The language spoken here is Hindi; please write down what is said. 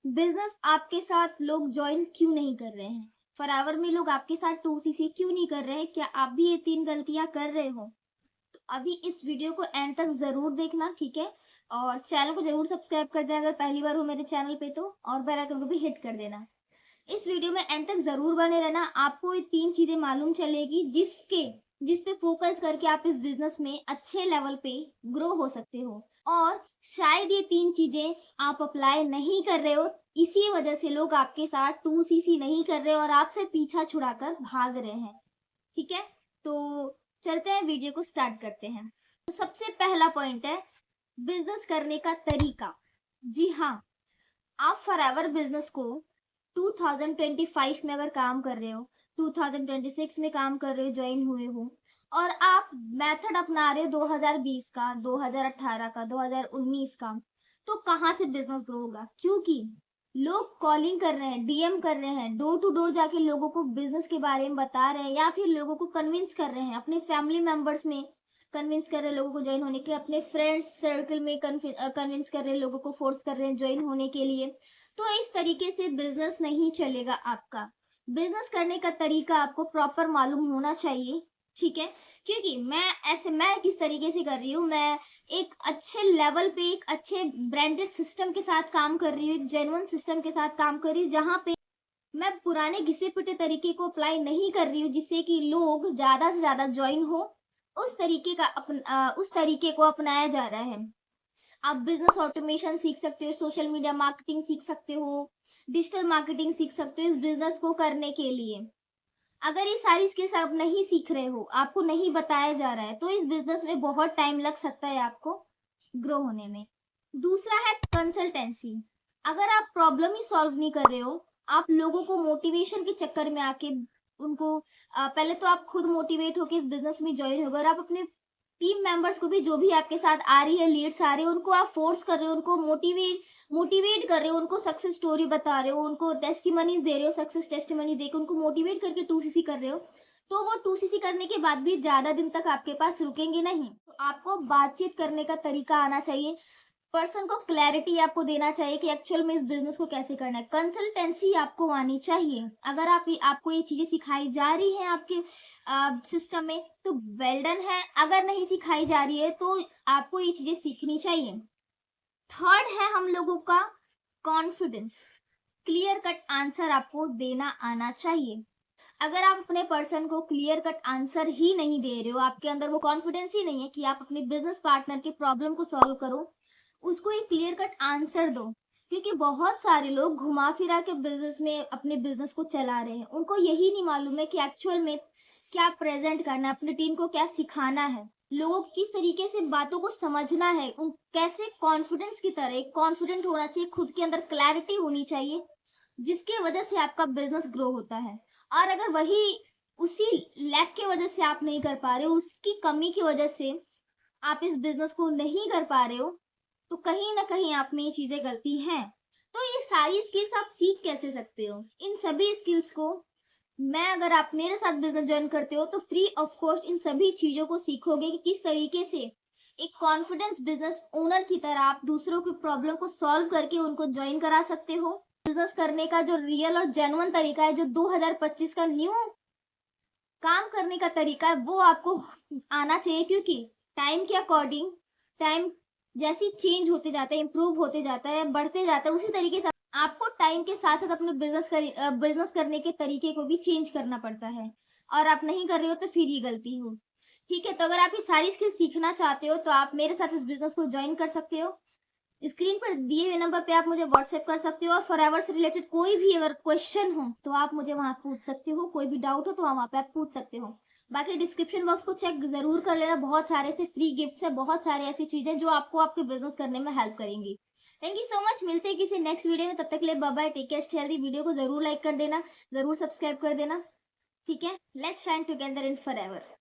बिजनेस आपके साथ लोग ज्वाइन क्यों नहीं कर रहे हैं? फॉरएवर में लोग आपके साथ 2cc क्यों नहीं कर रहे हैं? क्या आप भी ये 3 गलतियां कर रहे हो? तो अभी इस वीडियो को एंड तक जरूर देखना, ठीक है? और चैनल को जरूर सब्सक्राइब कर देना अगर पहली बार हो मेरे चैनल पे तो, और बेल आइकन को भी हिट कर देना। इस वीडियो में एंड तक जरूर बने रहना। आपको ये 3 चीजें मालूम चलेगी जिस पे फोकस करके आप इस बिजनेस में अच्छे लेवल पे ग्रो हो सकते हो। और शायद ये 3 चीजें आप अप्लाई नहीं कर रहे हो, इसी वजह से लोग आपके साथ 2cc नहीं कर रहे और आपसे पीछा छुड़ाकर भाग रहे हैं। ठीक है, तो चलते हैं, वीडियो को स्टार्ट करते हैं। तो सबसे पहला पॉइंट है बिजनेस करने का तरीका। जी हाँ, आप फॉरएवर बिजनेस को 2025 में अगर काम कर रहे हो, 2026 में काम कर रहे हो, ज्वाइन हुए हो, और आप मेथड अपना रहे हो 2020 का, 2018 का, 2019 का, तो कहाँ से बिजनेस ग्रो होगा? क्योंकि लोग कॉलिंग कर रहे हैं, डीएम कर रहे हैं, डोर टू डोर जाके लोगों को बिजनेस के बारे में बता रहे हैं, या फिर लोगों को कन्विंस कर रहे हैं, अपने फैमिली मेंबर्स में कन्विंस कर रहे हैं लोगों को ज्वाइन होने के लिए, अपने फ्रेंड्स सर्कल में कन्विंस कर रहे हैं लोगों को, फोर्स कर रहे हैं ज्वाइन होने के लिए। तो इस तरीके से बिजनेस नहीं चलेगा आपका। बिजनेस करने का तरीका आपको प्रॉपर मालूम होना चाहिए, ठीक है? क्योंकि मैं किस तरीके से कर रही हूँ, मैं एक अच्छे लेवल पे, एक अच्छे ब्रांडेड सिस्टम के साथ काम कर रही हूँ, एक जेन्युइन सिस्टम के साथ काम कर रही हूँ, जहाँ पे मैं पुराने घिसे पिटे तरीके को अप्लाई नहीं कर रही हूँ, जिससे कि लोग ज्यादा से ज्यादा ज्वाइन हो। उस तरीके को अपनाया जा रहा है। आप बिजनेस ऑटोमेशन सीख सकते हो, सोशल मीडिया मार्केटिंग सीख सकते हो, डिजिटल मार्केटिंग सीख सकते हो इस बिजनेस को करने के लिए। अगर ये सारी स्किल्स आप नहीं सीख रहे हो, आपको नहीं बताया जा रहा है, तो इस बिजनेस में बहुत टाइम लग सकता है आपको ग्रो होने में। दूसरा है कंसल्टेंसी। अगर आप प्रॉब्लम ही सॉल्व नहीं कर रहे हो, आप लोगों को मोटिवेशन के चक्कर में आके उनको पहले तो आप खुद मोटिवेट होके इस बिजनेस में ज्वाइन होगा, और आप अपने टीम मेंबर्स को भी, जो भी आपके साथ आ रही है, लीड्स आ रहे हैं, उनको आप फोर्स कर रहे हो, उनको मोटिवेट कर रहे हो, उनको सक्सेस स्टोरी बता रहे हो, उनको टेस्टिमनीज दे रहे हो, सक्सेस टेस्टिमनी देकर उनको मोटिवेट करके 2cc कर रहे हो, तो वो 2cc करने के बाद भी ज्यादा दिन तक आपके पास रुकेंगे नहीं। तो आपको बातचीत करने का तरीका आना चाहिए, पर्सन को क्लैरिटी आपको देना चाहिए कि एक्चुअल में इस बिजनेस को कैसे करना है। कंसल्टेंसी आपको आनी चाहिए। अगर आपको ये चीजें सिखाई जा रही हैं आपके सिस्टम में, तो वेल डन है। अगर नहीं सिखाई जा रही है तो आपको ये चीजें सीखनी चाहिए। थर्ड है हम लोगों का कॉन्फिडेंस। क्लियर कट आंसर आपको देना आना चाहिए। अगर आप अपने पर्सन को क्लियर कट आंसर ही नहीं दे रहे हो, आपके अंदर वो कॉन्फिडेंस ही नहीं है कि आप अपने बिजनेस पार्टनर के प्रॉब्लम को सॉल्व करो, उसको एक क्लियर कट आंसर दो। क्योंकि बहुत सारे लोग घुमा फिरा के बिजनेस में अपने बिजनेस को चला रहे हैं, उनको यही नहीं मालूम है कि एक्चुअल में क्या प्रेजेंट करना है, अपनी टीम को क्या सिखाना है, लोगों को किस तरीके से बातों को समझना है, उन कैसे कॉन्फिडेंस की तरह कॉन्फिडेंट होना चाहिए, खुद के अंदर क्लैरिटी होनी चाहिए, जिसके वजह से आपका बिजनेस ग्रो होता है। और अगर वही उसी लैक की वजह से आप नहीं कर पा रहे हो, उसकी कमी की वजह से आप इस बिजनेस को नहीं कर पा रहे हो, तो कहीं ना कहीं आप में ये चीजें गलती हैं। तो ये सारी स्किल्स आप सीख कैसे सकते हो? इन सभी स्किल्स को अगर आप मेरे साथ बिजनेस ज्वाइन करते हो, तो फ्री ऑफ कॉस्ट इन सभी चीजों को सीखोगे कि किस तरीके से एक कॉन्फिडेंस बिजनेस ओनर की तरह आप दूसरों की प्रॉब्लम को सॉल्व करके उनको ज्वाइन करा सकते हो। बिजनेस करने का जो रियल और जेन्युइन तरीका है, जो 2025 का न्यू काम करने का तरीका है, वो आपको आना चाहिए। क्योंकि टाइम के अकॉर्डिंग, टाइम जैसी चेंज होते जाता है, इम्प्रूव होते जाता है, बढ़ते जाता है, उसी तरीके से आपको टाइम के साथ साथ अपने बिजनेस करने के तरीके को भी चेंज करना पड़ता है। और आप नहीं कर रहे हो तो फिर ये गलती हो। ठीक है, तो अगर आप ये सारी स्किल सीखना चाहते हो, तो आप मेरे साथ इस बिजनेस को ज्वाइन कर सकते हो। स्क्रीन पर दिए हुए नंबर पे आप मुझे व्हाट्सएप कर सकते हो, और फॉरएवर से रिलेटेड कोई भी अगर क्वेश्चन हो तो आप मुझे वहां पूछ सकते हो, कोई भी डाउट हो तो वहां पे आप पूछ सकते हो। बाकी डिस्क्रिप्शन बॉक्स को चेक जरूर कर लेना, बहुत सारे से फ्री गिफ्ट्स है, बहुत सारे ऐसी चीजें जो आपको आपके बिजनेस करने में हेल्प करेंगी। थैंक यू सो मच, मिलते हैं किसी नेक्स्ट वीडियो में, तब तक के लिए bye bye, take care, stay healthy. Video को जरूर लाइक कर देना, जरूर सब्सक्राइब कर देना। ठीक है, let's shine together in forever.